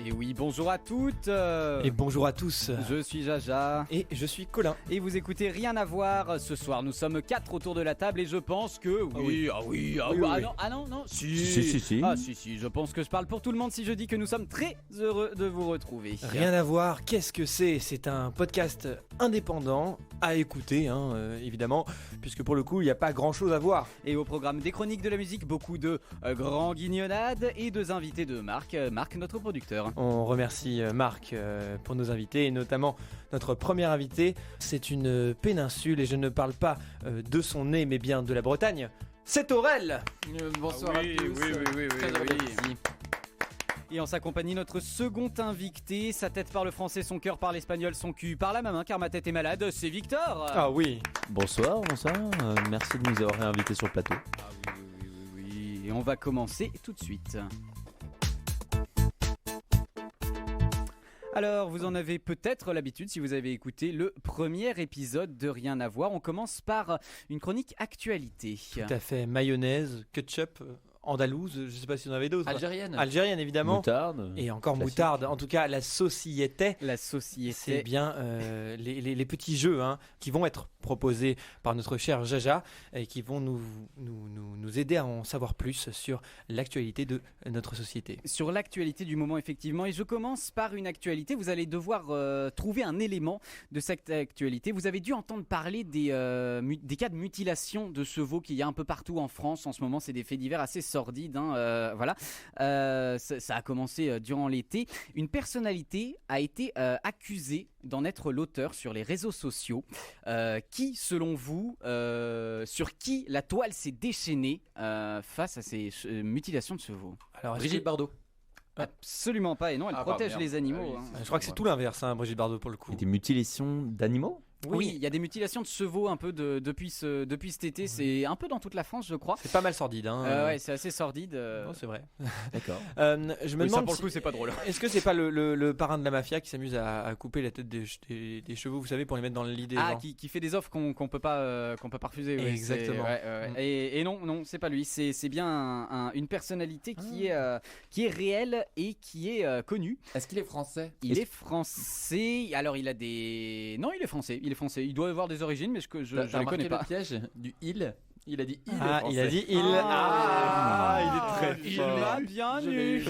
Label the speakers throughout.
Speaker 1: Et oui, bonjour à toutes
Speaker 2: Et bonjour à tous.
Speaker 1: Je suis Jaja.
Speaker 2: Et je suis Colin.
Speaker 1: Et vous écoutez Rien à voir. Ce soir, nous sommes 4 autour de la table et je pense que... Oui. Non. Si. Ah si, je pense que je parle pour tout le monde si je dis que nous sommes très heureux de vous retrouver.
Speaker 2: Rien à voir, qu'est-ce que c'est ? C'est un podcast indépendant à écouter, évidemment, puisque pour le coup, il n'y a pas grand-chose à voir.
Speaker 1: Et au programme des chroniques de la musique, beaucoup de grands guignolades et deux invités de Marc, notre producteur.
Speaker 2: On remercie Marc pour nos invités, et notamment notre premier invité. C'est une péninsule, et je ne parle pas de son nez, mais bien de la Bretagne. C'est Aurel.
Speaker 3: Bonsoir à tous.
Speaker 1: Oui.
Speaker 3: Très heureux d'être ici.
Speaker 1: Et en sa compagnie, notre second invité, sa tête par le français, son cœur par l'espagnol, son cul par la main, car ma tête est malade, c'est Victor.
Speaker 2: Ah oui.
Speaker 4: Bonsoir. Merci de nous avoir réinvités sur le plateau.
Speaker 1: Ah oui. Et on va commencer tout de suite. Alors, vous en avez peut-être l'habitude si vous avez écouté le premier épisode de Rien à voir. On commence par une chronique actualité.
Speaker 2: Tout à fait, mayonnaise, ketchup, andalouse, je ne sais pas si on avait d'autres. Algérienne, évidemment.
Speaker 4: Moutarde.
Speaker 2: Et encore
Speaker 4: Classique.
Speaker 2: moutarde. En tout cas, la société. C'est bien les petits jeux qui vont être proposés par notre cher Jaja et qui vont nous aider à en savoir plus sur l'actualité de notre société.
Speaker 1: Sur l'actualité du moment, effectivement. Et je commence par une actualité. Vous allez devoir trouver un élément de cette actualité. Vous avez dû entendre parler des cas de mutilation de chevaux qu'il y a un peu partout en France en ce moment. C'est des faits divers assez sordides. Voilà. Ça a commencé durant l'été. Une personnalité a été accusée d'en être l'auteur sur les réseaux sociaux. Qui, selon vous, sur qui la toile s'est déchaînée face à ces mutilations de chevaux?
Speaker 2: Alors,
Speaker 3: Brigitte Bardot.
Speaker 1: Absolument pas, et non, elle protège les animaux.
Speaker 2: je crois que c'est tout l'inverse, Brigitte Bardot, pour le coup.
Speaker 4: Et des mutilations d'animaux ?
Speaker 1: Oui, il y a des mutilations de chevaux un peu depuis cet été. C'est un peu dans toute la France, je crois.
Speaker 2: C'est pas mal sordide.
Speaker 1: Ouais, c'est assez sordide.
Speaker 2: Non, c'est vrai.
Speaker 4: D'accord.
Speaker 2: Je me demande
Speaker 1: ça, pour le coup, c'est pas drôle.
Speaker 2: Est-ce que c'est pas le parrain de la mafia qui s'amuse à couper la tête des chevaux, vous savez, pour les mettre dans le lit des gens.
Speaker 1: Qui fait des offres qu'on peut pas refuser. Ouais,
Speaker 2: exactement.
Speaker 1: Et non, c'est pas lui. C'est bien une personnalité qui est réelle et qui est connue.
Speaker 3: Est-ce qu'il est français ?
Speaker 1: Il est français. Alors il a des. Non, il est français. Il doit avoir des origines, mais je les connais pas.
Speaker 3: Le piège du il. Il a dit il.
Speaker 2: Il a dit il. Il est très fort.
Speaker 1: Il m'a bien eu.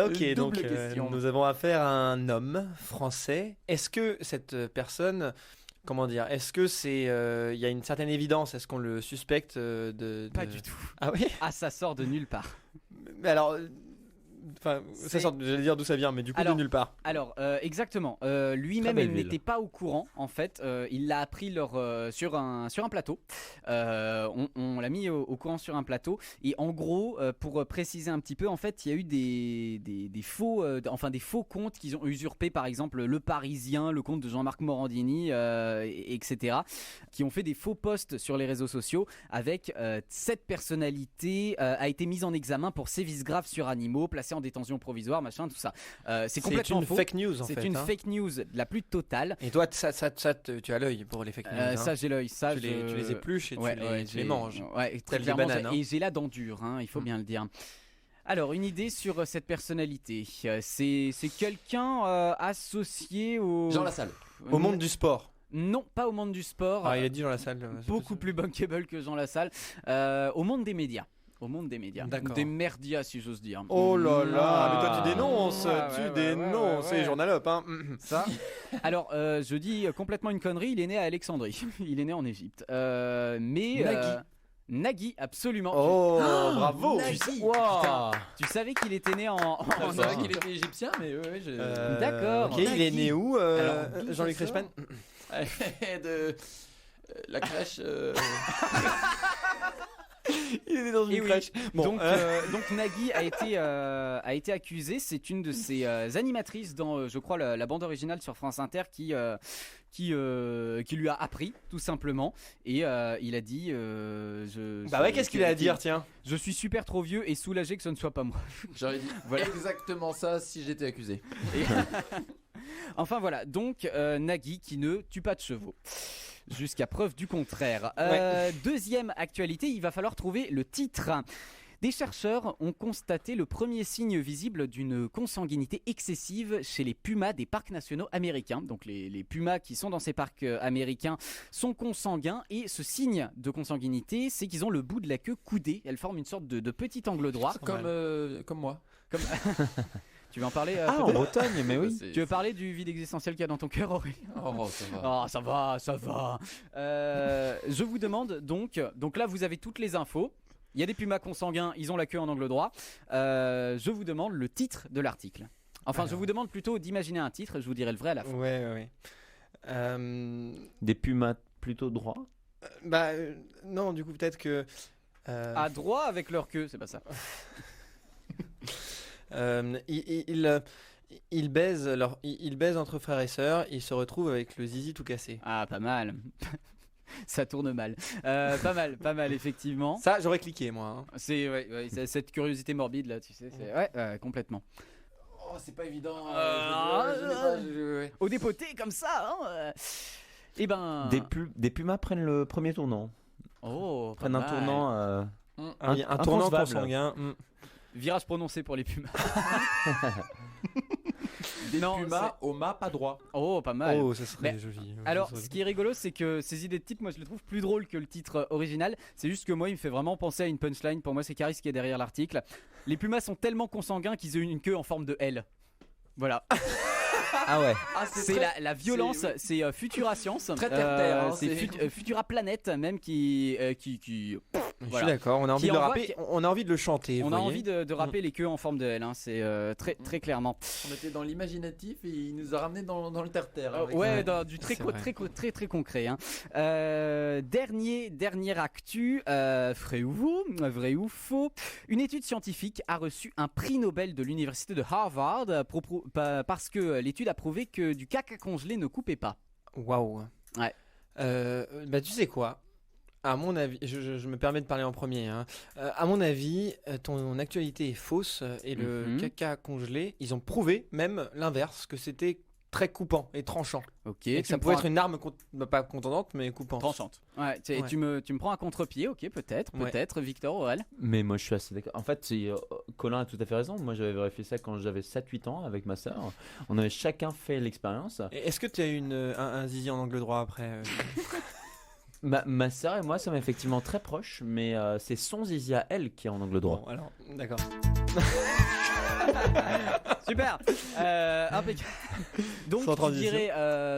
Speaker 2: Ok, donc
Speaker 3: question.
Speaker 2: nous avons affaire à un homme français. Est-ce que cette personne, comment dire, est-ce que c'est, il y a une certaine évidence, est-ce qu'on le suspecte de...
Speaker 1: Pas du tout.
Speaker 2: Ah oui.
Speaker 1: Ah, ça sort de nulle part.
Speaker 2: Mais alors, ça sort, j'allais dire d'où ça vient, mais du coup de nulle part.
Speaker 1: Alors, exactement. Lui-même, il n'était pas au courant. En fait, il l'a appris sur un plateau. On l'a mis au courant sur un plateau. Et en gros, pour préciser un petit peu, en fait, il y a eu des faux comptes qu'ils ont usurpés, par exemple Le Parisien, le compte de Jean-Marc Morandini, etc., qui ont fait des faux posts sur les réseaux sociaux avec cette personnalité a été mise en examen pour sévices graves sur animaux, placée en détention provisoire, machin, tout ça. C'est complètement faux.
Speaker 2: C'est une fake news en fait.
Speaker 1: C'est une fake news la plus totale.
Speaker 2: Et toi, ça, tu as l'œil pour les fake news.
Speaker 1: Ça, j'ai l'œil. Ça,
Speaker 2: tu les épluches et tu les manges.
Speaker 1: Ouais, très
Speaker 2: des
Speaker 1: clairement.
Speaker 2: bananes.
Speaker 1: Et j'ai la dent dure, il faut bien le dire. Alors, une idée sur cette personnalité. C'est quelqu'un associé au...
Speaker 3: Jean Lassalle.
Speaker 2: Au monde du sport.
Speaker 1: Non, pas au monde du sport.
Speaker 2: Il a dit Jean Lassalle.
Speaker 1: Beaucoup plus bankable que Jean Lassalle. Au monde des médias. Au monde des médias.
Speaker 2: D'accord.
Speaker 1: Des merdias, si j'ose dire.
Speaker 2: Oh là là, mais toi tu dénonces,
Speaker 1: ouais.
Speaker 2: journalope,
Speaker 1: Ça. Alors, je dis complètement une connerie, il est né à Alexandrie. Il est né en Égypte. Nagui, absolument.
Speaker 2: Oh, bravo.
Speaker 1: Nagui.
Speaker 2: Wow.
Speaker 1: Tu savais qu'il était né en
Speaker 3: Je savais qu'il était égyptien, mais
Speaker 1: D'accord.
Speaker 2: Ok, il est né où, Jean-Luc Reichmann?
Speaker 3: De la crèche.
Speaker 2: Il est né dans une crèche.
Speaker 1: Bon, donc Nagui a été accusé. C'est une de ses animatrices dans, je crois, la bande originale sur France Inter qui lui a appris tout simplement. Et il a dit
Speaker 2: qu'est-ce qu'il a à dire, tiens?
Speaker 1: Je suis super trop vieux et soulagé que ce ne soit pas moi.
Speaker 3: J'aurais dit exactement ça si j'étais accusé.
Speaker 1: Enfin voilà, donc Nagui qui ne tue pas de chevaux. Jusqu'à preuve du contraire. Deuxième actualité, il va falloir trouver le titre. Des chercheurs ont constaté le premier signe visible d'une consanguinité excessive chez les pumas des parcs nationaux américains. Donc les pumas qui sont dans ces parcs américains sont consanguins, et ce signe de consanguinité, c'est qu'ils ont le bout de la queue coudé. Elle forme une sorte de petit angle droit.
Speaker 3: Comme moi.
Speaker 1: Tu veux en parler
Speaker 4: en Bretagne, mais oui.
Speaker 1: Tu veux parler du vide existentiel qu'il y a dans ton cœur, Aurélien?
Speaker 3: Oh, ça va.
Speaker 1: Oh, ça va. Je vous demande donc là vous avez toutes les infos. Il y a des pumas consanguins, ils ont la queue en angle droit. Je vous demande le titre de l'article. Enfin, je vous demande plutôt d'imaginer un titre, je vous dirai le vrai à la fin.
Speaker 2: Ouais.
Speaker 4: Des pumas plutôt droits.
Speaker 2: Non, du coup peut-être que...
Speaker 1: À droit avec leur queue, c'est pas ça.
Speaker 2: Ils baisent entre frères et sœurs, ils se retrouvent avec le zizi tout cassé.
Speaker 1: Ah, pas mal. Ça tourne mal. Pas mal, effectivement.
Speaker 2: Ça, j'aurais cliqué, moi.
Speaker 1: C'est cette curiosité morbide là, tu sais. Complètement.
Speaker 3: Oh, c'est pas évident.
Speaker 1: Au dépoté comme ça. Eh ben.
Speaker 4: Des pumas prennent le premier tournant.
Speaker 1: Oh.
Speaker 4: Prennent un tournant.
Speaker 2: Un tournant consanguin.
Speaker 1: Virage prononcé pour les pumas.
Speaker 3: Des pumas au mât pas droit.
Speaker 1: Oh, pas mal.
Speaker 2: Oh, ça serait joli.
Speaker 1: Alors, ce qui est rigolo, c'est que ces idées de titre, moi je les trouve plus drôles que le titre original. C'est juste que moi, il me fait vraiment penser à une punchline. Pour moi, c'est Caris qui est derrière l'article. Les pumas sont tellement consanguins qu'ils ont une queue en forme de L. Voilà.
Speaker 4: Ah ouais.
Speaker 1: C'est la violence, c'est Futura Science.
Speaker 3: Très terre-terre.
Speaker 1: C'est Futura Planète même qui
Speaker 2: Je suis d'accord, on a envie de le rapper, on a envie de le chanter.
Speaker 1: On a envie de rapper les queues en forme de L, hein. C'est très clairement.
Speaker 3: On était dans l'imaginatif et il nous a ramené dans le terre-terre.
Speaker 1: Dans du très concret. Hein. Dernière actu, vrai ou faux, une étude scientifique a reçu un prix Nobel de l'université de Harvard parce que l'étude a prouvé que du caca congelé ne coupait pas.
Speaker 2: Waouh.
Speaker 1: Ouais.
Speaker 2: Tu sais quoi? À mon avis, je me permets de parler en premier. Hein. À mon avis, ton actualité est fausse et le caca congelé, ils ont prouvé même l'inverse, que c'était très coupant et tranchant.
Speaker 1: Ok.
Speaker 2: Et que ça pouvait être une arme pas contondante, mais coupante.
Speaker 1: Tranchante. Ouais. Et tu me prends à contre-pied, ok, peut-être. Victor, Aurel.
Speaker 4: Mais moi, je suis assez d'accord. En fait, Colin a tout à fait raison. Moi, j'avais vérifié ça quand j'avais 7-8 ans avec ma sœur. On avait chacun fait l'expérience.
Speaker 2: Et est-ce que tu as eu un zizi en angle droit après
Speaker 4: Ma sœur et moi sommes effectivement très proches, mais c'est son zizi à elle qui est en angle droit.
Speaker 2: Bon, alors, d'accord.
Speaker 1: Super. Impeccable. Donc tu dirais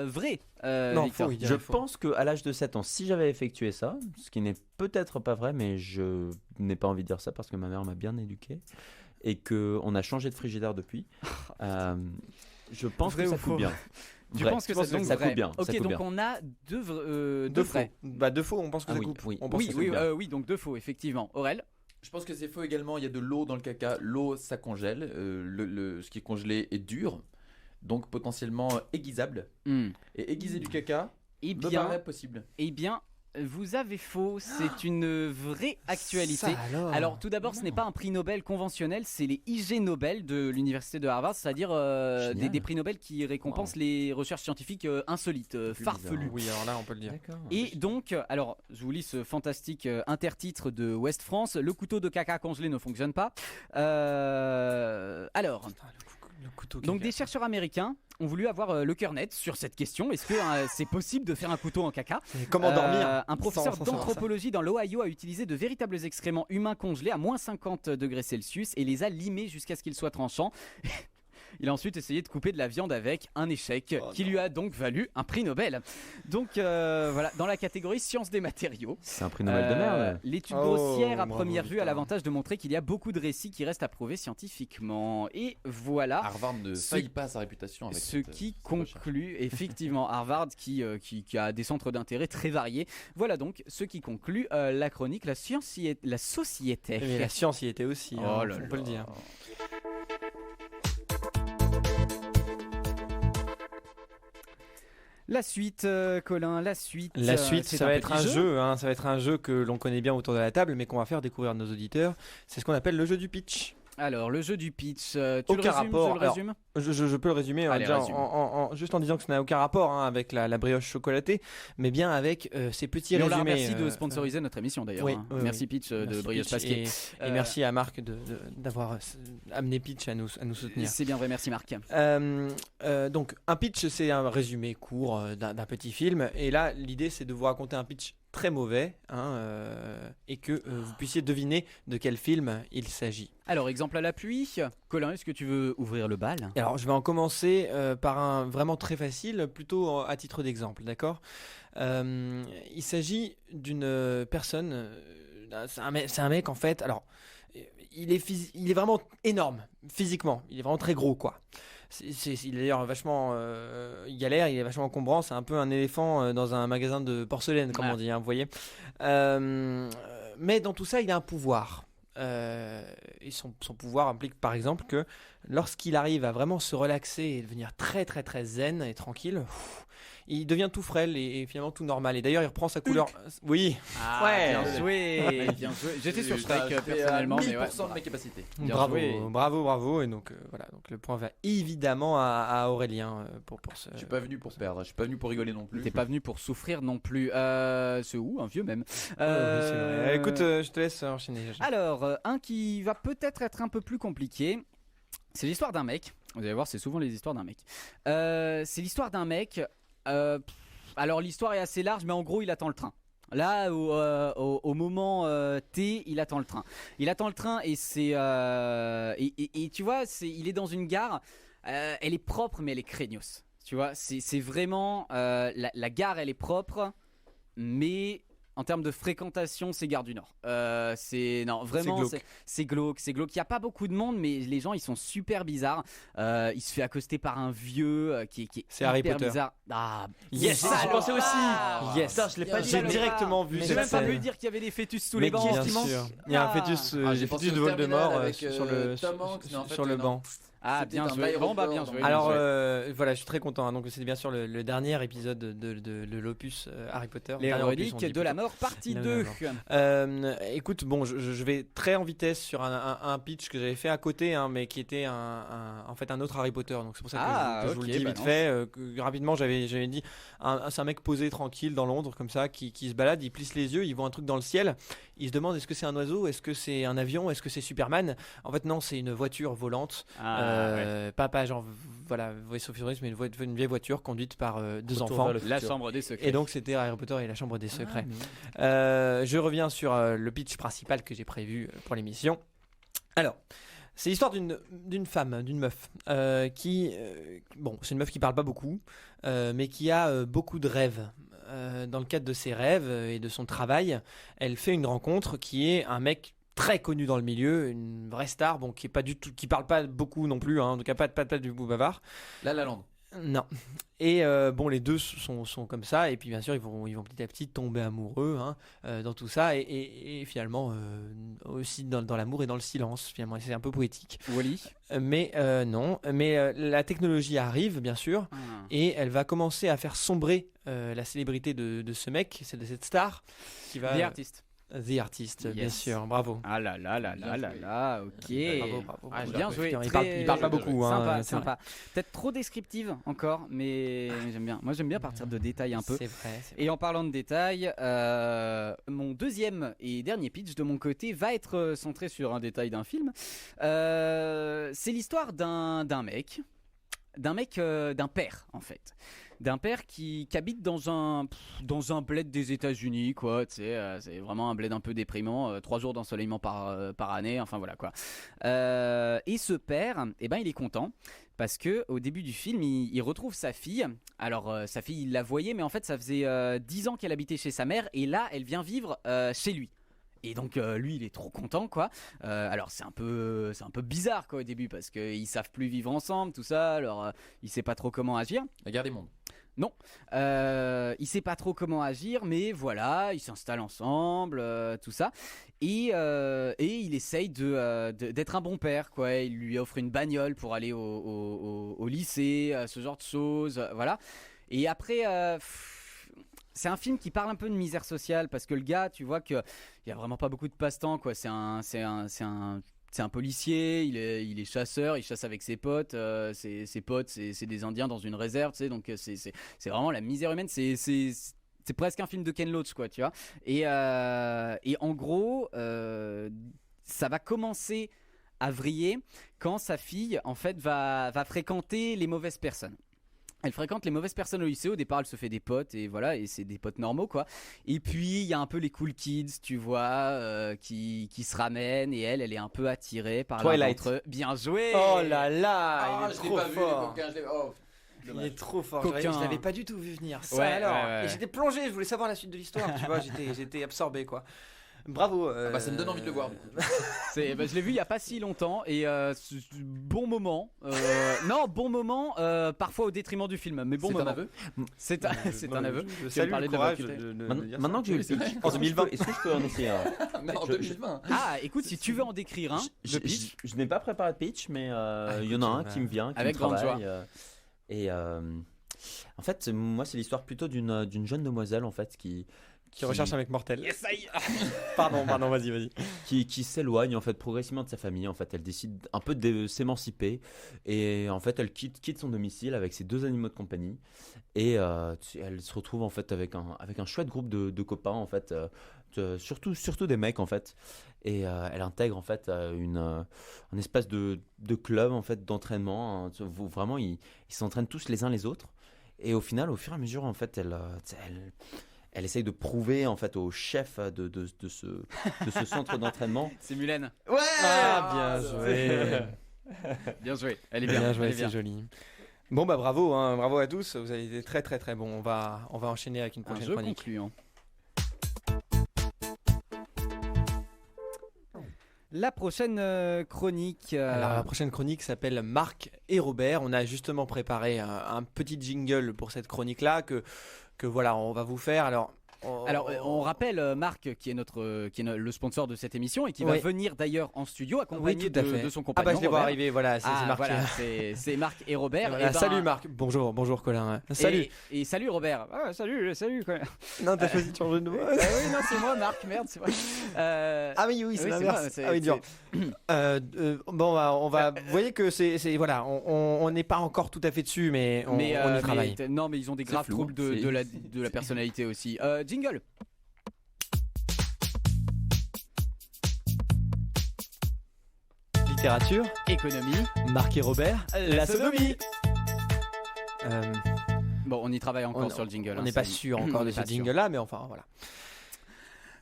Speaker 1: vrai.
Speaker 2: Non,
Speaker 1: Victor.
Speaker 2: faux.
Speaker 4: Je pense qu'à l'âge de 7 ans, si j'avais effectué ça, ce qui n'est peut-être pas vrai, mais je n'ai pas envie de dire ça parce que ma mère m'a bien éduqué et qu'on a changé de frigidaire depuis, je pense que ça coupe bien.
Speaker 1: Tu penses que ça
Speaker 4: coupe bien.
Speaker 1: Ok,
Speaker 4: ça coupe
Speaker 1: donc
Speaker 4: bien.
Speaker 1: on a deux vrais.
Speaker 2: Deux faux, on pense que ça coupe.
Speaker 4: Oui,
Speaker 1: Oui, donc deux faux, effectivement. Aurel?
Speaker 3: Je pense que c'est faux également. Il y a de l'eau dans le caca. L'eau, ça congèle. Ce qui est congelé est dur, donc potentiellement aiguisable. Et aiguiser du caca me paraît possible.
Speaker 1: Eh bien, vous avez faux. C'est une vraie actualité. Alors, tout d'abord, ce n'est pas un prix Nobel conventionnel, c'est les IG Nobel de l'université de Harvard, c'est-à-dire des prix Nobel qui récompensent les recherches scientifiques insolites, farfelues.
Speaker 2: Oui, alors là, on peut le dire.
Speaker 1: D'accord. Et donc, alors, je vous lis ce fantastique intertitre de Ouest France. Le couteau de caca congelé ne fonctionne pas. Alors,
Speaker 2: le couteau
Speaker 1: donc des chercheurs américains ont voulu avoir le cœur net sur cette question. Est-ce que c'est possible de faire un couteau en caca?
Speaker 2: Comment dormir?
Speaker 1: Un professeur d'anthropologie dans l'Ohio a utilisé de véritables excréments humains congelés à moins 50 degrés Celsius et les a limés jusqu'à ce qu'ils soient tranchants. Il a ensuite essayé de couper de la viande avec un échec qui lui a donc valu un prix Nobel. Donc voilà, dans la catégorie sciences des matériaux.
Speaker 4: C'est un prix Nobel de merde.
Speaker 1: L'étude grossière à première vue a l'avantage de montrer qu'il y a beaucoup de récits qui restent à prouver scientifiquement. Et voilà.
Speaker 3: Harvard ne faillit pas à sa réputation avec
Speaker 1: ce qui conclut effectivement Harvard qui a des centres d'intérêt très variés. Voilà donc ce qui conclut la chronique la société.
Speaker 2: Mais la science y était aussi, on peut le dire.
Speaker 1: La suite, Colin, la suite.
Speaker 2: Ça va être un jeu, hein, ça va être un jeu que l'on connaît bien autour de la table, mais qu'on va faire découvrir à nos auditeurs. C'est ce qu'on appelle le jeu du pitch.
Speaker 1: Alors, le jeu du pitch,
Speaker 2: Aucun rapport.
Speaker 1: Je le résume.
Speaker 2: Je peux le résumer.
Speaker 1: Allez,
Speaker 2: déjà, juste en disant que ça n'a aucun rapport avec la brioche chocolatée, mais bien avec ces petits résumés.
Speaker 1: Merci de sponsoriser notre émission d'ailleurs.
Speaker 2: Oui,
Speaker 1: merci Pitch de Brioche Pasquier.
Speaker 2: Et merci à Marc d'avoir amené Pitch à nous soutenir.
Speaker 1: C'est bien vrai, merci Marc.
Speaker 2: Donc un pitch, c'est un résumé court d'un petit film. Et là, l'idée, c'est de vous raconter un pitch très mauvais et que vous puissiez deviner de quel film il s'agit.
Speaker 1: Alors, exemple à l'appui, Colin, est-ce que tu veux ouvrir le bal ?
Speaker 2: Alors, je vais en commencer par un vraiment très facile, plutôt à titre d'exemple, d'accord ? Il s'agit d'une personne, c'est un mec en fait, alors, il est vraiment énorme, physiquement, il est vraiment très gros, quoi. Il est d'ailleurs vachement galère, il est vachement encombrant, c'est un peu un éléphant dans un magasin de porcelaine, comme on dit, vous voyez. Mais dans tout ça, il a un pouvoir. Et son pouvoir implique par exemple que lorsqu'il arrive à vraiment se relaxer et devenir très très très zen et tranquille, il devient tout frêle et finalement tout normal. Et d'ailleurs, il reprend sa couleur. Oui.
Speaker 1: Bien joué. J'étais sur Shrek personnellement, mais
Speaker 3: 10% de mes capacités.
Speaker 2: Bravo. Et donc voilà. Donc le point va évidemment à Aurélien pour ce.
Speaker 3: Je suis pas venu pour se perdre. Je suis pas venu pour rigoler non plus.
Speaker 1: T'es pas venu pour souffrir non plus. C'est où un vieux même.
Speaker 2: Oui, c'est vrai. Écoute, je te laisse enchaîner.
Speaker 1: Alors, un qui va peut-être être un peu plus compliqué. C'est l'histoire d'un mec. Vous allez voir, c'est souvent les histoires d'un mec. C'est l'histoire d'un mec. Alors l'histoire est assez large, mais en gros il attend le train. Là au moment T, il attend le train. Il attend le train et c'est et tu vois, il est dans une gare. Elle est propre, mais elle est craignos. Tu vois, c'est vraiment la gare, elle est propre, mais en termes de fréquentation, c'est Gare du Nord. C'est glauque. Il n'y a pas beaucoup de monde, mais les gens, ils sont super bizarres. Il se fait accoster par un vieux qui est
Speaker 2: c'est Harry Potter.
Speaker 1: Bizarre. Ah,
Speaker 2: yes, j'y pensais aussi. Yes,
Speaker 4: je l'ai pas dit.
Speaker 2: J'ai directement vu.
Speaker 1: J'ai même pas pu dire qu'il y avait des fœtus sous les bancs.
Speaker 2: Bien sûr. Il y a un fœtus de Voldemort sur le banc.
Speaker 1: Ah, bien joué. Bien joué.
Speaker 2: Alors voilà, je suis très content. Donc c'est bien sûr le dernier épisode de l'opus Harry Potter.
Speaker 1: Les reliques de la mort, partie 2.
Speaker 2: Écoute, bon, je vais très en vitesse sur un pitch que j'avais fait à côté, mais qui était en fait un autre Harry Potter. Donc c'est pour ça que je vous le dis vite fait. Rapidement, j'avais dit, c'est un mec posé tranquille dans Londres comme ça, qui se balade, il plisse les yeux, il voit un truc dans le ciel, il se demande est-ce que c'est un oiseau, est-ce que c'est un avion, est-ce que c'est Superman. En fait non, c'est une voiture volante. Pas genre voilà, mais une vieille voiture conduite par deux enfants.
Speaker 1: La chambre des secrets.
Speaker 2: Et donc c'était Harry Potter et la chambre des secrets. Je reviens sur le pitch principal que j'ai prévu pour l'émission. Alors, c'est l'histoire d'une femme, d'une meuf qui c'est une meuf qui parle pas beaucoup, mais qui a beaucoup de rêves. Dans le cadre de ses rêves et de son travail, elle fait une rencontre qui est un mec très connu dans le milieu, une vraie star, qui est pas du tout, qui parle pas beaucoup non plus, donc pas du bout bavard.
Speaker 3: La Land.
Speaker 2: Non. Et les deux sont comme ça, et puis bien sûr ils vont petit à petit tomber amoureux dans tout ça, et finalement aussi dans l'amour et dans le silence. Finalement, c'est un peu poétique.
Speaker 1: Wally.
Speaker 2: Mais non. Mais la technologie arrive bien sûr, et elle va commencer à faire sombrer la célébrité de ce mec, de cette star qui va. The Artist, bien sûr, bravo.
Speaker 1: Ah là, ok.
Speaker 2: Bravo.
Speaker 1: Bien joué.
Speaker 2: Il parle pas beaucoup.
Speaker 1: Sympa. Peut-être trop descriptive encore, mais j'aime bien. Moi, j'aime bien partir de détails un peu.
Speaker 2: C'est vrai.
Speaker 1: Et en parlant de détails, mon deuxième et dernier pitch de mon côté va être centré sur un détail d'un film. C'est l'histoire d'un père en fait. D'un père qui habite dans un bled des États-Unis, quoi. Tu sais, c'est vraiment un bled un peu déprimant. 3 jours d'ensoleillement par année, enfin voilà quoi. Et ce père, il est content parce que au début du film, il retrouve sa fille. Alors sa fille, il la voyait, mais en fait, ça faisait 10 ans qu'elle habitait chez sa mère, et là, elle vient vivre chez lui. Et donc lui il est trop content quoi. Alors c'est un peu bizarre quoi au début parce qu'ils savent plus vivre ensemble tout ça. Alors il sait pas trop comment agir.
Speaker 3: La guerre des mondes.
Speaker 1: Non, il sait pas trop comment agir, mais voilà, ils s'installent ensemble, tout ça, et il essaye d'être un bon père, quoi. Il lui offre une bagnole pour aller au lycée, ce genre de choses, voilà. Et après, c'est un film qui parle un peu de misère sociale parce que le gars, tu vois que il y a vraiment pas beaucoup de passe-temps, quoi. C'est un c'est un policier, il est chasseur, il chasse avec ses potes. Ses potes, c'est des Indiens dans une réserve, tu sais. Donc c'est vraiment la misère humaine. C'est presque un film de Ken Loach, quoi, tu vois. Et en gros, ça va commencer à vriller quand sa fille, en fait, va fréquenter les mauvaises personnes. Elle fréquente les mauvaises personnes au lycée. Au départ, elle se fait des potes et voilà, et c'est des potes normaux, quoi. Et puis il y a un peu les cool kids, tu vois, qui se ramènent, et elle est un peu attirée par l'un d'entre eux. Bien joué.
Speaker 2: Oh là là, il est trop fort.
Speaker 3: Il
Speaker 2: est trop fort.
Speaker 1: Coquin.
Speaker 2: Je l'avais pas du tout vu venir. Ça,
Speaker 1: ouais,
Speaker 2: alors.
Speaker 1: Ouais.
Speaker 2: Et j'étais plongé. Je voulais savoir la suite de l'histoire. Tu vois, j'étais absorbé, quoi. Bravo.
Speaker 3: Ça me donne envie de le voir.
Speaker 1: Je l'ai vu il y a pas si longtemps et bon moment. Bon moment, parfois au détriment du film, mais bon moment. C'est un aveu.
Speaker 2: Salut,
Speaker 1: parler
Speaker 2: de
Speaker 4: maintenant que j'ai eu le pitch,
Speaker 2: en 2020,
Speaker 4: est-ce que je peux en essayer un?
Speaker 3: En 2020.
Speaker 1: Ah, écoute, si tu veux en décrire un,
Speaker 4: je n'ai pas préparé de pitch, mais il y en a un qui me vient, qui
Speaker 1: avec
Speaker 4: me
Speaker 1: grande
Speaker 4: travaille.
Speaker 1: joie.
Speaker 4: Et en fait, moi, c'est l'histoire plutôt d'une jeune demoiselle en fait qui
Speaker 2: recherche un mec mortel.
Speaker 1: Yes,
Speaker 2: Pardon, vas-y.
Speaker 4: Qui s'éloigne en fait progressivement de sa famille. En fait, elle décide un peu de s'émanciper et en fait, elle quitte son domicile avec ses 2 animaux de compagnie et elle se retrouve en fait avec un chouette groupe de copains en fait, surtout des mecs en fait. Et elle intègre en fait un espace de club en fait d'entraînement, hein, où vraiment ils s'entraînent tous les uns les autres. Et au final, au fur et à mesure en fait, elle essaye de prouver en fait au chef de ce centre d'entraînement.
Speaker 1: C'est Mulan.
Speaker 2: Ouais. Bien joué.
Speaker 1: Bien joué. Elle est bien
Speaker 2: joué, c'est joli. Bon bah bravo, bravo à tous. Vous avez été très très très bon. On va enchaîner avec une prochaine chronique.
Speaker 1: Concluant. La prochaine chronique.
Speaker 2: Alors, la prochaine chronique s'appelle Marc et Robert. On a justement préparé un petit jingle pour cette chronique-là que voilà, on va vous faire. Alors,
Speaker 1: on rappelle Marc qui est le sponsor de cette émission et qui va venir d'ailleurs en studio accompagné de son compagnon.
Speaker 2: Ah bah je les vois arriver, voilà, c'est Marc.
Speaker 1: Voilà, c'est Marc et Robert.
Speaker 2: Voilà, salut Marc, bonjour Colin. Salut.
Speaker 1: Et salut Robert. Salut Colin.
Speaker 2: Non, t'as choisi de changer de voix.
Speaker 1: Oui, non, c'est moi Marc, merde, c'est vrai.
Speaker 2: Oui, c'est l'inverse. Dur. On va. Vous voyez que c'est voilà, on n'est pas encore tout à fait dessus, mais on y travaille.
Speaker 1: Non, mais ils ont des graves troubles de la personnalité aussi. Jingle.
Speaker 2: Littérature,
Speaker 1: économie,
Speaker 2: Marc et Robert, la sodomie.
Speaker 1: Bon, on y travaille encore sur le jingle.
Speaker 2: On n'est pas sûr encore de ce jingle-là, mais enfin voilà.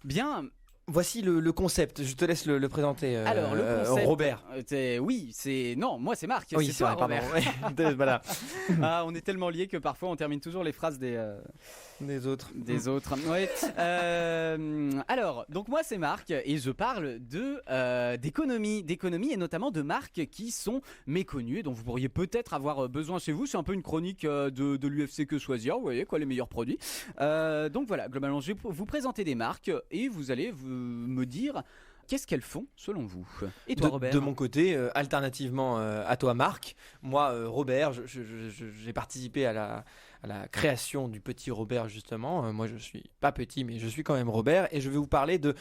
Speaker 1: Bien.
Speaker 2: Voici le concept, je te laisse le présenter.
Speaker 1: Alors, le concept,
Speaker 2: Robert.
Speaker 1: Moi c'est Marc.
Speaker 2: Oui, c'est toi, Robert. Voilà.
Speaker 1: On est tellement liés que parfois on termine toujours les phrases des
Speaker 2: autres.
Speaker 1: Ouais. Alors, donc moi c'est Marc et je parle d'économie et notamment de marques qui sont méconnues, dont vous pourriez peut-être avoir besoin chez vous. C'est un peu une chronique de l'UFC Que Choisir, vous voyez quoi, les meilleurs produits. Donc voilà, globalement je vais vous présenter des marques et vous allez me dire qu'est-ce qu'elles font selon vous. Et toi Robert?
Speaker 2: De mon côté, alternativement à toi Marc, moi Robert, j'ai participé à la création du petit Robert justement. Moi je suis pas petit mais je suis quand même Robert et je vais vous parler de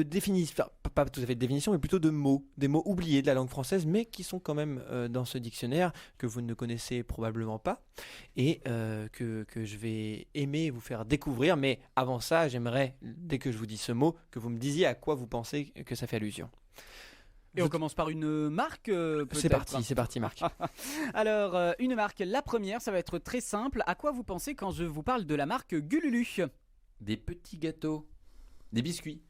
Speaker 2: définition, pas tout à fait de définition mais plutôt de mots, des mots oubliés de la langue française mais qui sont quand même dans ce dictionnaire que vous ne connaissez probablement pas et que je vais aimer vous faire découvrir. Mais avant ça, j'aimerais, dès que je vous dis ce mot, que vous me disiez à quoi vous pensez que ça fait allusion.
Speaker 1: Et on commence par une marque
Speaker 2: C'est parti Marc.
Speaker 1: Alors, une marque, la première, ça va être très simple. À quoi vous pensez quand je vous parle de la marque Gululu?
Speaker 3: Des petits gâteaux, des biscuits.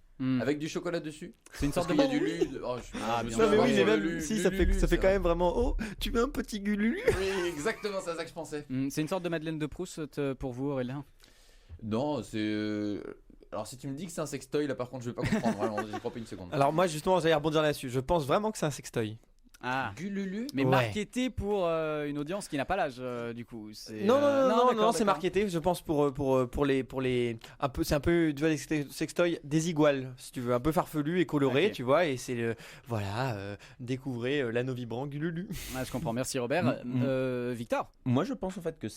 Speaker 3: Avec du chocolat dessus.
Speaker 1: C'est une sorte de
Speaker 3: du lait.
Speaker 2: Ça fait quand même vraiment. Oh, tu veux un petit Gululu?
Speaker 3: Oui, exactement, c'est ça que je pensais.
Speaker 1: C'est une sorte de Madeleine de Proust pour vous, Aurélien?
Speaker 3: Non, c'est. Alors si tu me dis que c'est un sextoy, là par contre je vais pas comprendre vraiment, j'y crois pas une seconde.
Speaker 2: Alors moi justement j'allais rebondir là-dessus, je pense vraiment que c'est un sextoy.
Speaker 3: Gululu.
Speaker 1: Mais marketé pour une audience qui n'a pas l'âge du coup.
Speaker 2: Non, c'est marketé, je pense pour les un peu, c'est un peu, tu vois, des sextoys désigual si tu veux, un peu farfelu et coloré, okay. Tu vois, et c'est découvrez l'anneau vibrant Gululu.
Speaker 1: Je comprends, merci Robert. Victor?
Speaker 4: Moi je pense en fait que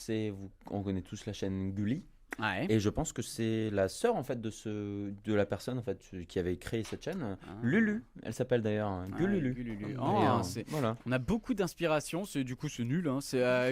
Speaker 4: on connaît tous la chaîne Gulli. Ouais. Et je pense que c'est la sœur en fait de la personne en fait qui avait créé cette chaîne, Lulu. Elle s'appelle d'ailleurs Gululu.
Speaker 1: Gululu. Voilà. On a beaucoup d'inspiration. C'est nul. Hein.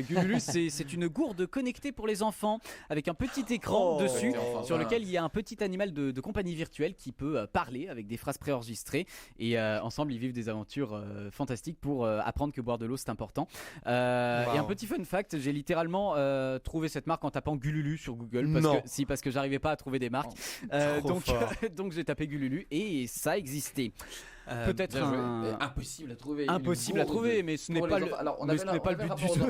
Speaker 1: Gululu, c'est une gourde connectée pour les enfants avec un petit écran dessus sur lequel il y a un petit animal de compagnie virtuelle qui peut parler avec des phrases préenregistrées et ensemble ils vivent des aventures fantastiques pour apprendre que boire de l'eau c'est important. Et un petit fun fact, j'ai littéralement trouvé cette marque en tapant Gululu sur Google. Parce que j'arrivais pas à trouver des marques. Donc j'ai tapé Gululu et ça existait. Peut-être
Speaker 3: impossible à trouver.
Speaker 1: Impossible à trouver, mais ce n'est pas le but du jeu.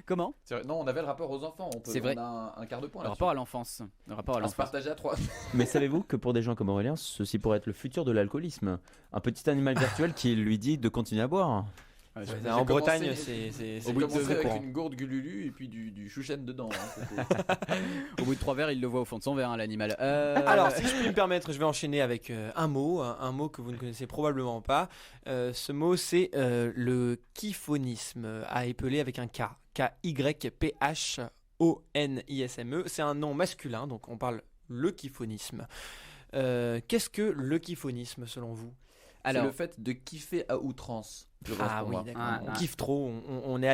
Speaker 1: Comment ?
Speaker 3: Non, on avait le rapport aux enfants.
Speaker 1: C'est vrai.
Speaker 3: On a un quart de point.
Speaker 1: Le rapport à l'enfance.
Speaker 3: On se partageait à 3.
Speaker 4: Mais savez-vous que pour des gens comme Aurélien, ceci pourrait être le futur de l'alcoolisme ? Un petit animal virtuel qui lui dit de continuer à boire.
Speaker 2: En Bretagne, c'est
Speaker 3: au bout de 2 verres avec une gourde Gululu et puis du chouchen dedans.
Speaker 1: Au bout de 3 verres, il le voit au fond de son verre, l'animal.
Speaker 2: Alors, si je puis me permettre, je vais enchaîner avec un mot que vous ne connaissez probablement pas. Ce mot, c'est le kiffonisme, à épeler avec un K. K-Y-P-H-O-N-I-S-M-E. C'est un nom masculin, donc on parle le kiffonisme. Qu'est-ce que le kiffonisme selon vous ?
Speaker 3: Alors, c'est le fait de kiffer à outrance.
Speaker 2: Oui, d'accord. On kiffe trop. On est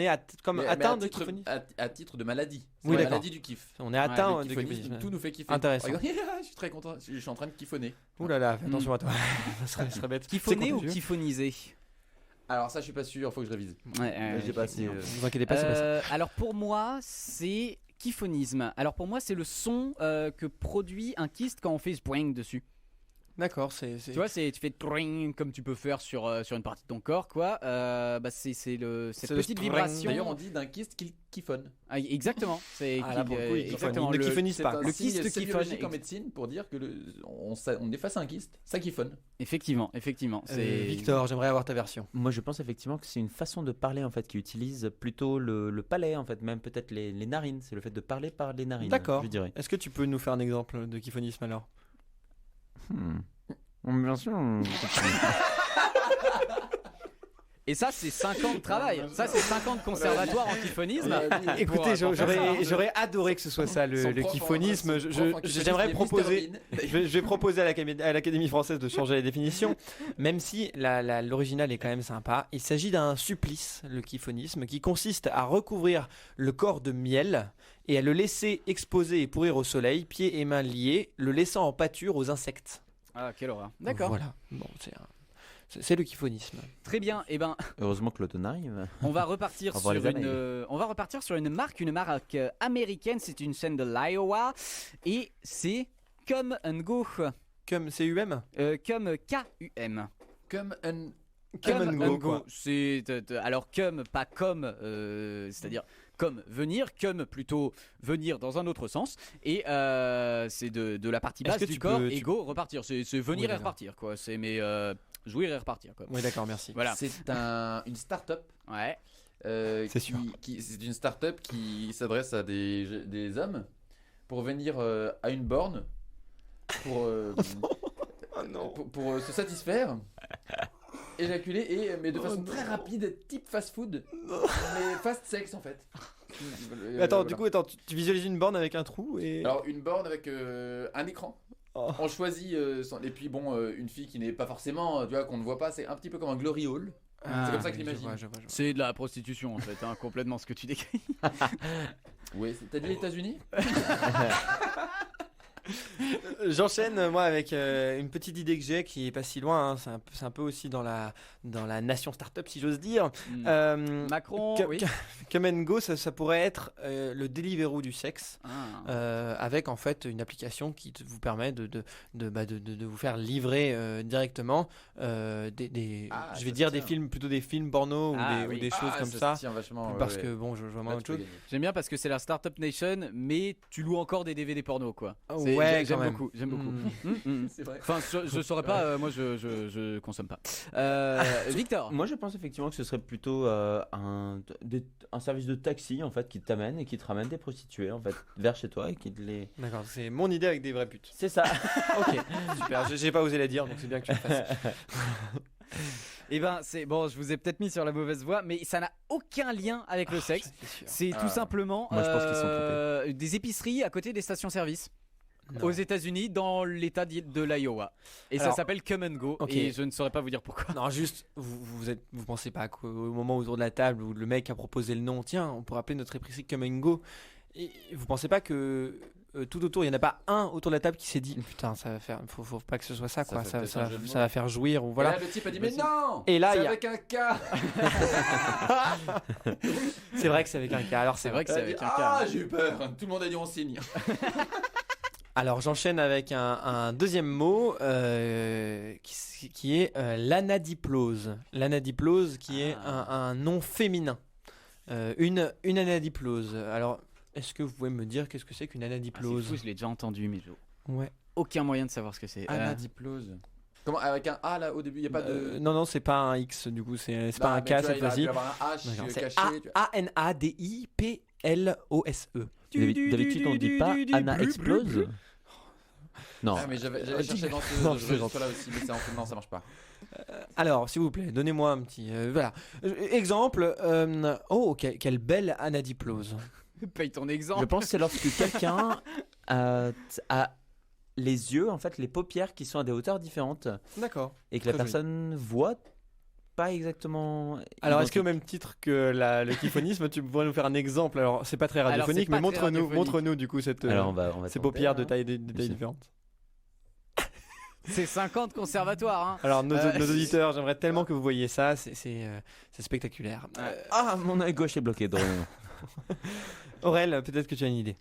Speaker 2: atteint de kiffonisme.
Speaker 3: À titre de maladie.
Speaker 2: C'est la
Speaker 3: maladie du kiff.
Speaker 2: On est atteint de
Speaker 3: kiffonisme. Tout nous fait kiffer.
Speaker 2: Intéressant.
Speaker 3: Je suis très content. Je suis en train de kiffonner.
Speaker 2: Ouh là là, fais attention à toi. Ça serait bête.
Speaker 1: Kiffonner ou kiffoniser ?
Speaker 3: Alors ça, je suis pas sûr. Faut que je révise.
Speaker 4: J'ai pas assez.
Speaker 2: Vous inquiétez pas, c'est pas ça.
Speaker 1: Alors pour moi, c'est kiffonisme. Alors pour moi, c'est le son que produit un kyste quand on fait spring dessus.
Speaker 2: D'accord,
Speaker 1: tu vois, tu fais tring comme tu peux faire sur une partie de ton corps, quoi. C'est cette petite vibration.
Speaker 3: D'ailleurs, on dit d'un kyste qu'il kiffonne.
Speaker 1: Exactement.
Speaker 2: Exactement. Ne kiffonise pas.
Speaker 3: Le kyste kiffonne. C'est biologique en médecine pour dire que on efface un kyste, ça kiffonne.
Speaker 1: Effectivement.
Speaker 2: Victor, j'aimerais avoir ta version.
Speaker 4: Moi, je pense effectivement que c'est une façon de parler en fait qui utilise plutôt le palais en fait, même peut-être les narines. C'est le fait de parler par les narines.
Speaker 2: D'accord.
Speaker 4: Je dirais.
Speaker 2: Est-ce que tu peux nous faire un exemple de kiffonisme alors ?
Speaker 4: Bien sûr.
Speaker 1: Et ça, c'est 5 ans de travail. Ça, c'est 5 ans de conservatoire en kiffonisme.
Speaker 2: Écoutez, j'aurais adoré que ce soit ça, le kiffonisme. J'aimerais proposer. Je vais proposer à l'Académie française de changer la définition, même si l'original est quand même sympa. Il s'agit d'un supplice, le kiffonisme, qui consiste à recouvrir le corps de miel et à le laisser exposer et pourrir au soleil, pieds et mains liés, le laissant en pâture aux insectes.
Speaker 1: Ah, quelle horreur. D'accord.
Speaker 2: Voilà. Bon, c'est le kiffonisme.
Speaker 1: Très bien.
Speaker 4: Heureusement que l'automne arrive.
Speaker 1: On va repartir sur une marque américaine. C'est une chaîne de l'Iowa et c'est Come and Go.
Speaker 2: Comme C-U-M
Speaker 1: Comme K-U-M.
Speaker 3: Come and
Speaker 2: Go.
Speaker 1: Alors comme, pas comme, c'est-à-dire comme venir, comme plutôt venir dans un autre sens, et c'est de la partie basse du corps, et go, repartir. C'est venir et repartir, quoi. C'est jouir et repartir, quoi.
Speaker 2: Oui, d'accord, merci.
Speaker 1: Voilà.
Speaker 3: C'est une start-up.
Speaker 1: Ouais.
Speaker 3: C'est sûr. C'est une start-up qui s'adresse à des hommes pour venir à une borne pour se satisfaire. Éjaculer mais de façon très rapide, type fast-food, mais fast-sex en fait.
Speaker 2: Attends, du coup, tu visualises une borne avec un trou et...
Speaker 3: Alors une borne avec un écran. On choisit et puis une fille qui n'est pas forcément, tu vois, qu'on ne voit pas, c'est un petit peu comme un glory hall. C'est comme ça que je l'imagine.
Speaker 2: Je vois.
Speaker 1: C'est de la prostitution en fait, complètement ce que tu décris.
Speaker 3: Oui, t'as dit les États-Unis.
Speaker 2: J'enchaîne moi avec une petite idée que j'ai qui est pas si loin, hein. C'est un peu aussi dans la nation startup si j'ose dire.
Speaker 1: Macron, oui.
Speaker 2: Come and Go, ça pourrait être le Deliveroo du sexe, avec en fait une application qui vous permet de vous faire livrer directement je vais dire des films, plutôt des films porno ou des choses comme ça. Parce que bon, je vois moins autre chose.
Speaker 1: J'aime bien parce que c'est la Startup Nation, mais tu loues encore des DVD porno, quoi.
Speaker 2: Ouais,
Speaker 1: j'aime beaucoup.
Speaker 3: C'est vrai.
Speaker 1: Enfin, je saurais pas. Moi, je consomme pas. Victor.
Speaker 4: Moi, je pense effectivement que ce serait plutôt un service de taxi en fait qui t'amène et qui te ramène des prostituées en fait vers chez toi et qui te les.
Speaker 2: D'accord, c'est mon idée avec des vraies putes.
Speaker 4: C'est ça.
Speaker 2: Ok, super. J'ai pas osé la dire, donc c'est bien que tu le fasses.
Speaker 1: Et ben c'est bon, je vous ai peut-être mis sur la mauvaise voie, mais ça n'a aucun lien avec le sexe. C'est tout simplement
Speaker 4: moi, je pense qu'ils sont
Speaker 1: des épiceries à côté des stations-service. Aux États-Unis, dans l'état de l'Iowa. Et alors, ça s'appelle Come and Go. Okay. Et je ne saurais pas vous dire pourquoi.
Speaker 2: Non, juste, vous pensez pas qu'au moment autour de la table où le mec a proposé le nom, tiens, on pourrait appeler notre épicerie Come and Go. Et vous pensez pas que tout autour, il n'y en a pas un autour de la table qui s'est dit putain, ça va faire, faut pas que ce soit ça, quoi. Ça va faire jouir. Ou voilà.
Speaker 3: Et là, le type a dit mais non.
Speaker 2: Et là,
Speaker 3: c'est avec un K.
Speaker 2: C'est vrai que c'est avec un K. Alors
Speaker 1: c'est vrai que c'est avec un K.
Speaker 3: Ah, j'ai eu peur. Tout le monde a dit on signe.
Speaker 2: Alors j'enchaîne avec un deuxième mot qui est l'anadiplose. L'anadiplose qui est un nom féminin. Une anadiplose. Alors est-ce que vous pouvez me dire qu'est-ce que c'est qu'une anadiplose ?
Speaker 1: C'est fou, je l'ai déjà entendu mais
Speaker 2: ouais.
Speaker 1: Aucun moyen de savoir ce que c'est.
Speaker 3: Anadiplose. Comment, avec un A là au début, il n'y a pas de...
Speaker 2: Non, c'est pas un X du coup, c'est pas un K cette fois-ci.
Speaker 3: Il va y avoir un H caché.
Speaker 2: A-N-A-D-I-P-L-O-S-E.
Speaker 4: D'habitude on dit pas Anna explose.
Speaker 3: Non. Ah, mais j'avais cherché dans ce registre-là aussi, mais non, ça marche pas.
Speaker 2: Alors, s'il vous plaît, donnez-moi un petit... voilà. Exemple, quelle belle anadiplose.
Speaker 1: Paye ton exemple.
Speaker 4: Je pense que c'est lorsque quelqu'un a les yeux, en fait, les paupières qui sont à des hauteurs différentes.
Speaker 2: D'accord.
Speaker 4: Et que la personne voit pas exactement.
Speaker 2: Alors, est-ce qu'au même titre que le kyphonisme, tu pourrais nous faire un exemple ? Alors, c'est pas très radiophonique, mais montre-nous du coup ces paupières de taille différentes.
Speaker 1: C'est 50 conservatoires. Hein.
Speaker 2: Alors, nos auditeurs, j'aimerais tellement que vous voyiez ça. C'est spectaculaire.
Speaker 4: Mon œil gauche est bloqué.
Speaker 2: Aurel, peut-être que tu as une idée.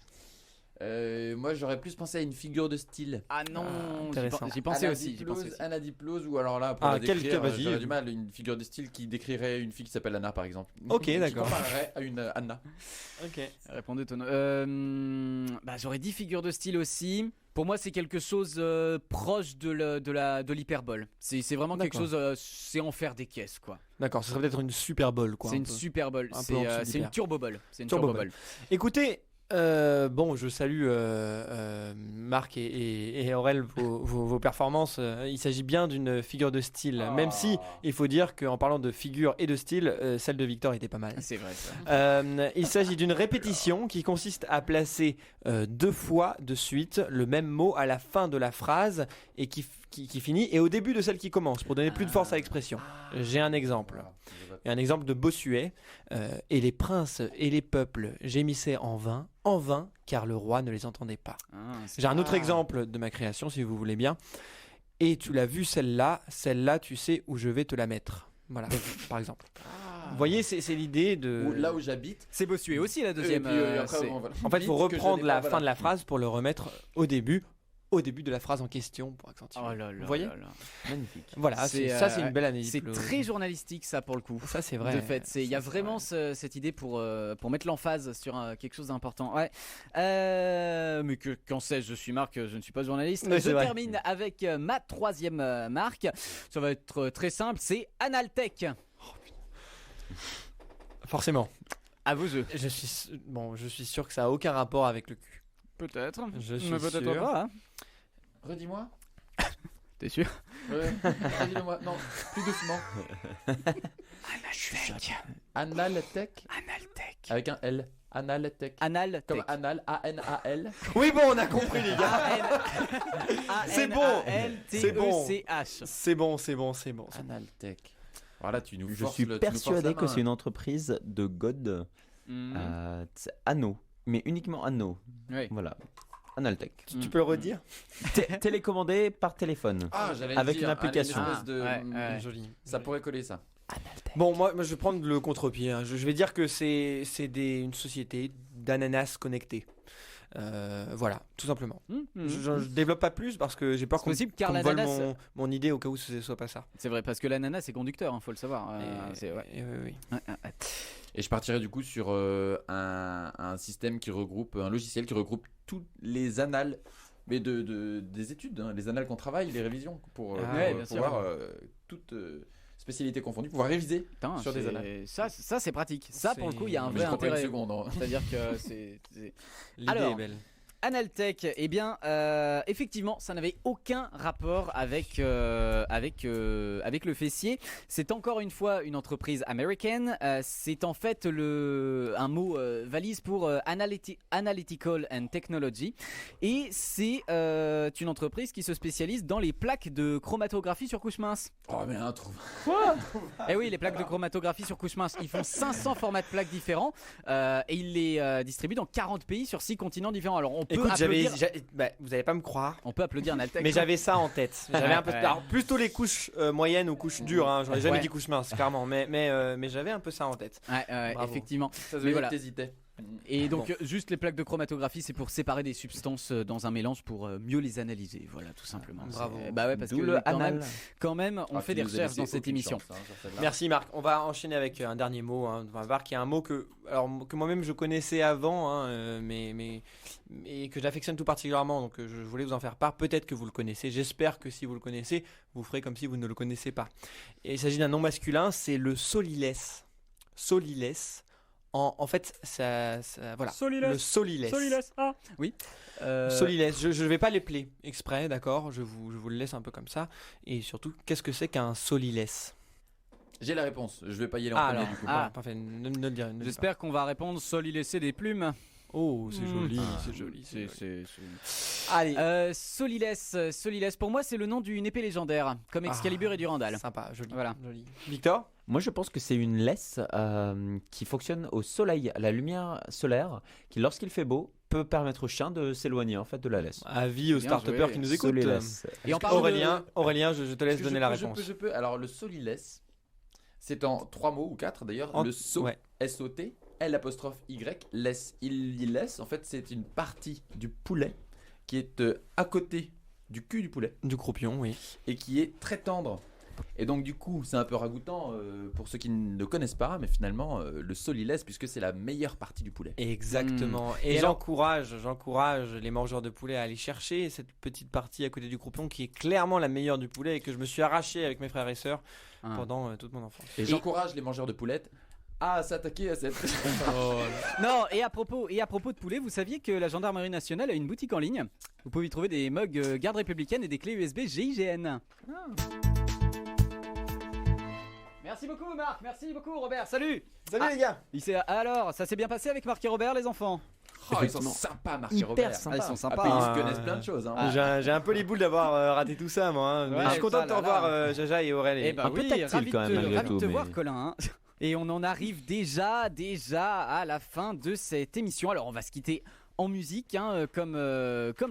Speaker 3: Moi, j'aurais plus pensé à une figure de style.
Speaker 1: Ah non, j'y pensais aussi.
Speaker 3: Anadiplose, ou alors là, pour la décrire, j'aurais du mal. Une figure de style qui décrirait une fille qui s'appelle Anna, par exemple.
Speaker 2: Ok, d'accord.
Speaker 3: Qui comparerait à une Anna.
Speaker 2: Ok.
Speaker 1: Répondez ton nom. J'aurais dit figure de style aussi. Pour moi, c'est quelque chose proche de l'hyperbole. C'est vraiment quelque chose, c'est en faire des caisses, quoi.
Speaker 2: D'accord, ce serait peut-être une superbole, quoi.
Speaker 1: C'est une superbole, c'est une turbobole. C'est une turbobole.
Speaker 2: Écoutez, je salue Marc et Aurel vos performances. Il s'agit bien d'une figure de style, même si il faut dire qu'en parlant de figure et de style, celle de Victor était pas mal.
Speaker 1: C'est vrai ça.
Speaker 2: Il s'agit d'une répétition qui consiste à placer 2 fois de suite le même mot à la fin de la phrase et qui finit et au début de celle qui commence pour donner plus de force à l'expression. J'ai un exemple. Et un exemple de Bossuet. Et les princes et les peuples gémissaient en vain, car le roi ne les entendait pas. J'ai un autre exemple de ma création, si vous voulez bien. Et tu l'as vu, celle-là, tu sais où je vais te la mettre. Voilà, par exemple. Vous voyez, c'est l'idée de...
Speaker 3: Là où j'habite.
Speaker 1: C'est Bossuet aussi, la deuxième.
Speaker 2: En fait, il faut reprendre la fin de la phrase pour le remettre au début de la phrase en question pour accentuer.
Speaker 1: Oh là là,
Speaker 2: vous voyez ?
Speaker 4: Magnifique.
Speaker 2: Voilà, c'est une belle année.
Speaker 1: C'est très journalistique ça pour le coup.
Speaker 2: Ça c'est vrai.
Speaker 1: De fait, il y a vraiment cette idée pour mettre l'emphase sur quelque chose d'important. Ouais. Mais qu'en sais-je, je suis Marc, je ne suis pas journaliste. Je termine avec ma troisième marque. Ça va être très simple, c'est Analtech.
Speaker 2: Oh, putain. Forcément.
Speaker 1: À vos jeux.
Speaker 2: Je suis sûr que ça a aucun rapport avec le cul.
Speaker 1: Peut-être.
Speaker 2: Je suis
Speaker 1: peut-être
Speaker 2: sûr.
Speaker 1: Pas. Hein.
Speaker 3: Redis-moi.
Speaker 1: T'es sûr?
Speaker 3: Redis-moi. Non, plus doucement.
Speaker 1: Analtech.
Speaker 3: Avec un L. Analtech.
Speaker 1: Analtech.
Speaker 3: Comme anal, A-N-A-L.
Speaker 2: Oui, bon, on a compris, les gars. C'est bon.
Speaker 1: A-N-A-L-T-E-C-H.
Speaker 2: C'est bon.
Speaker 3: Analtech. Voilà, tu nous
Speaker 4: Je
Speaker 3: forces
Speaker 4: suis persuadé que c'est une entreprise de God. Anneau. Mais uniquement Anneau.
Speaker 1: Oui.
Speaker 4: Voilà. Analtech.
Speaker 2: Tu peux le redire?
Speaker 4: Télécommandé par téléphone. Avec une application.
Speaker 2: Joli.
Speaker 3: Ça pourrait coller ça.
Speaker 2: Analtech. Bon, moi je vais prendre le contre-pied. Hein. Je vais dire que c'est une société d'ananas connectés. Voilà, tout simplement. Je développe pas plus parce que j'ai peur qu'on me vole mon idée au cas où ce soit pas ça.
Speaker 1: C'est vrai, parce que l'ananas c'est conducteur, faut le savoir.
Speaker 2: Oui.
Speaker 3: Et je partirais du coup sur un système qui regroupe, un logiciel qui regroupe tous les annales, mais des études, hein, les annales qu'on travaille, les révisions, pour pouvoir toutes spécialités confondues, pouvoir réviser sur des annales.
Speaker 1: Ça c'est pratique. Ça pour le coup, il y a un vrai intérêt.
Speaker 3: Une seconde, hein.
Speaker 1: C'est-à-dire que c'est...
Speaker 2: L'idée est belle.
Speaker 1: Analtech, eh bien, effectivement, ça n'avait aucun rapport avec le fessier. C'est encore une fois une entreprise américaine. C'est en fait un mot valise pour Analytical and Technology. Et c'est une entreprise qui se spécialise dans les plaques de chromatographie sur couche mince.
Speaker 3: Oh, mais un trou.
Speaker 1: Quoi? Eh oui, les plaques de chromatographie sur couche mince. Ils font 500 formats de plaques différents et ils les distribuent dans 40 pays sur 6 continents différents. Alors, on peut applaudir...
Speaker 2: vous n'allez pas me croire.
Speaker 1: On peut applaudir Analtech.
Speaker 2: Mais j'avais ça en tête. J'avais un peu... Alors, plutôt les couches moyennes ou couches dures. Hein. J'aurais jamais dit couches minces, clairement. Mais j'avais un peu ça en tête.
Speaker 1: Effectivement.
Speaker 3: Ça se voit que t'hésitais.
Speaker 1: Et donc juste les plaques de chromatographie, c'est pour séparer des substances dans un mélange pour mieux les analyser, voilà, tout simplement.
Speaker 2: Bravo.
Speaker 1: Bah ouais, parce que quand même on fait des recherches dans cette émission.
Speaker 2: Merci Marc. On va enchaîner avec un dernier mot. On va voir qu'il y a un mot que moi-même je connaissais avant, mais que j'affectionne tout particulièrement. Donc je voulais vous en faire part. Peut-être que vous le connaissez. J'espère que si vous le connaissez, vous ferez comme si vous ne le connaissez pas. Et il s'agit d'un nom masculin. C'est le solilès. Solilès. En fait, voilà.
Speaker 1: Solilès.
Speaker 2: Le solilès.
Speaker 1: Solilès. Ah, oui.
Speaker 2: Solilès. Je ne vais pas les plaire exprès, d'accord. Je vous le laisse un peu comme ça. Et surtout, qu'est-ce que c'est qu'un solilès?
Speaker 3: J'ai la réponse. Je vais pas y aller en premier du coup.
Speaker 2: Parfait. Ne le dire.
Speaker 1: J'espère qu'on va répondre solilesser des plumes.
Speaker 2: Oh, c'est joli, c'est joli.
Speaker 1: Allez. Solilès, pour moi, c'est le nom d'une épée légendaire, comme Excalibur et Durandal.
Speaker 2: Sympa, joli.
Speaker 1: Voilà.
Speaker 2: Joli. Victor?
Speaker 4: Moi, je pense que c'est une laisse qui fonctionne au soleil, à la lumière solaire, qui, lorsqu'il fait beau, peut permettre au chien de s'éloigner en fait de la laisse.
Speaker 2: Avis aux start-upers qui nous écoutent.
Speaker 4: Et
Speaker 2: Aurélien, je te laisse donner la réponse.
Speaker 3: Je peux. Alors, le solilès, c'est en 3 mots ou 4 d'ailleurs. Le so, S-O-T. L''Y, laisse. Il laisse, en fait, c'est une partie du poulet qui est à côté du cul du poulet.
Speaker 2: Du croupion, oui.
Speaker 3: Et qui est très tendre. Et donc, du coup, c'est un peu ragoûtant pour ceux qui ne le connaissent pas, mais finalement, le solilès, puisque c'est la meilleure partie du poulet.
Speaker 2: Exactement. Et j'encourage les mangeurs de poulet à aller chercher cette petite partie à côté du croupion qui est clairement la meilleure du poulet et que je me suis arraché avec mes frères et sœurs pendant toute mon enfance.
Speaker 3: Et j'encourage les mangeurs de poulettes à s'attaquer à cette...
Speaker 1: Non, et à propos de poulet, vous saviez que la gendarmerie nationale a une boutique en ligne. Vous pouvez y trouver des mugs garde républicaine et des clés USB GIGN. Merci beaucoup Marc, merci beaucoup Robert, salut.
Speaker 2: Salut les gars.
Speaker 1: Alors, ça s'est bien passé avec Marc et Robert les enfants?
Speaker 3: Ils sont sympas Marc et Robert.
Speaker 1: Ils sont sympas.
Speaker 3: Ils se connaissent plein de choses.
Speaker 2: J'ai un peu les boules d'avoir raté tout ça moi. Mais je suis content de te revoir Jaja et Aurèle.
Speaker 1: Eh ben oui, ravi de te voir Colin. Et on en arrive déjà à la fin de cette émission. Alors on va se quitter en musique, comme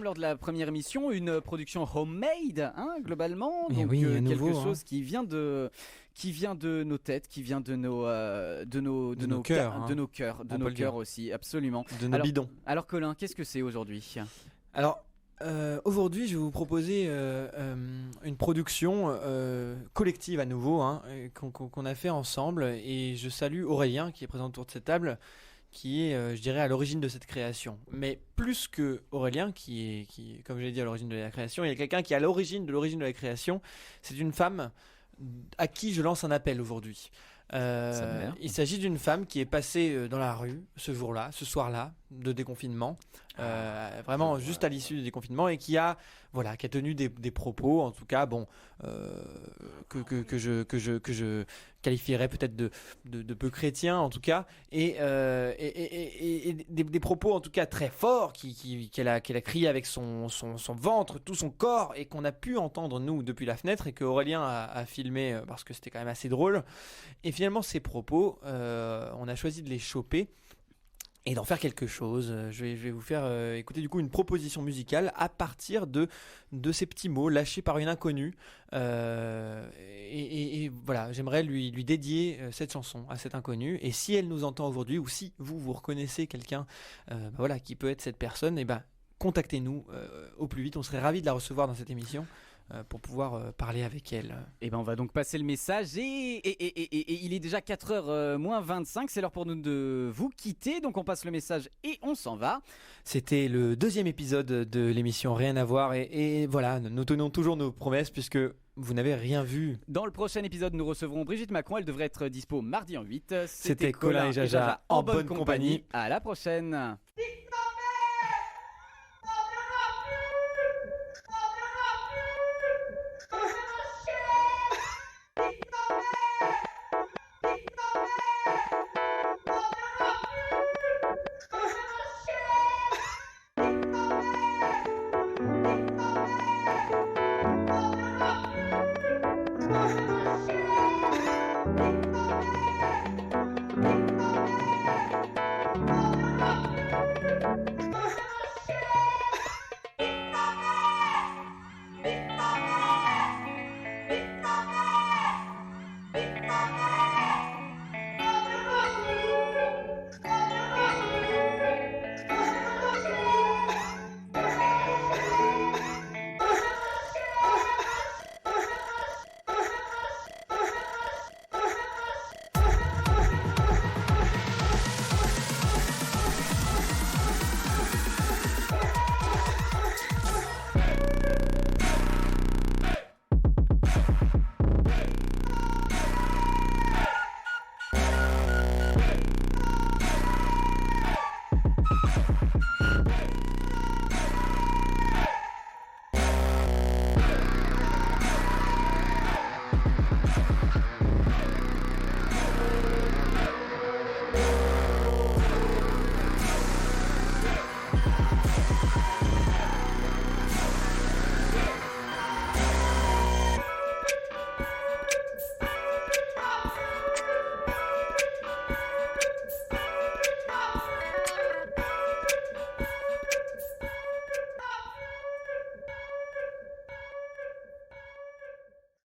Speaker 1: lors de la première émission, une production homemade, globalement. Donc quelque chose qui vient de nos têtes, qui vient de nos cœurs, de nos cœurs aussi, absolument.
Speaker 2: De nos bidons.
Speaker 1: Alors Colin, qu'est-ce que c'est aujourd'hui?
Speaker 2: Alors aujourd'hui, je vais vous proposer une production collective à nouveau, qu'on a fait ensemble. Et je salue Aurélien qui est présent autour de cette table, qui est, je dirais, à l'origine de cette création. Mais plus que Aurélien, qui est, comme je l'ai dit, à l'origine de la création, il y a quelqu'un qui est à l'origine de la création. C'est une femme à qui je lance un appel aujourd'hui. Il s'agit d'une femme qui est passée dans la rue ce soir-là, de déconfinement, vraiment juste à l'issue du déconfinement, et qui a tenu des propos, en tout cas, que je qualifierais peut-être de peu chrétiens, en tout cas, et des propos en tout cas très forts qu'elle a crié avec son ventre, tout son corps, et qu'on a pu entendre nous depuis la fenêtre, et que Aurélien a filmé parce que c'était quand même assez drôle. Et finalement, ces propos, on a choisi de les choper et d'en faire quelque chose. Je vais vous faire écouter du coup une proposition musicale à partir de ces petits mots lâchés par une inconnue. Et voilà, j'aimerais lui dédier cette chanson à cette inconnue. Et si elle nous entend aujourd'hui, ou si vous reconnaissez quelqu'un qui peut être cette personne, contactez-nous au plus vite. On serait ravis de la recevoir dans cette émission pour pouvoir parler avec elle.
Speaker 1: Et on va donc passer le message et il est déjà 4h moins 25, c'est l'heure pour nous de vous quitter, donc on passe le message et on s'en va.
Speaker 2: C'était le 2e épisode de l'émission Rien à voir et voilà, nous tenons toujours nos promesses puisque vous n'avez rien vu.
Speaker 1: Dans le prochain épisode, nous recevrons Brigitte Macron, elle devrait être dispo mardi en 8.
Speaker 2: C'était Colin et Jaja en bonne compagnie.
Speaker 1: À la prochaine.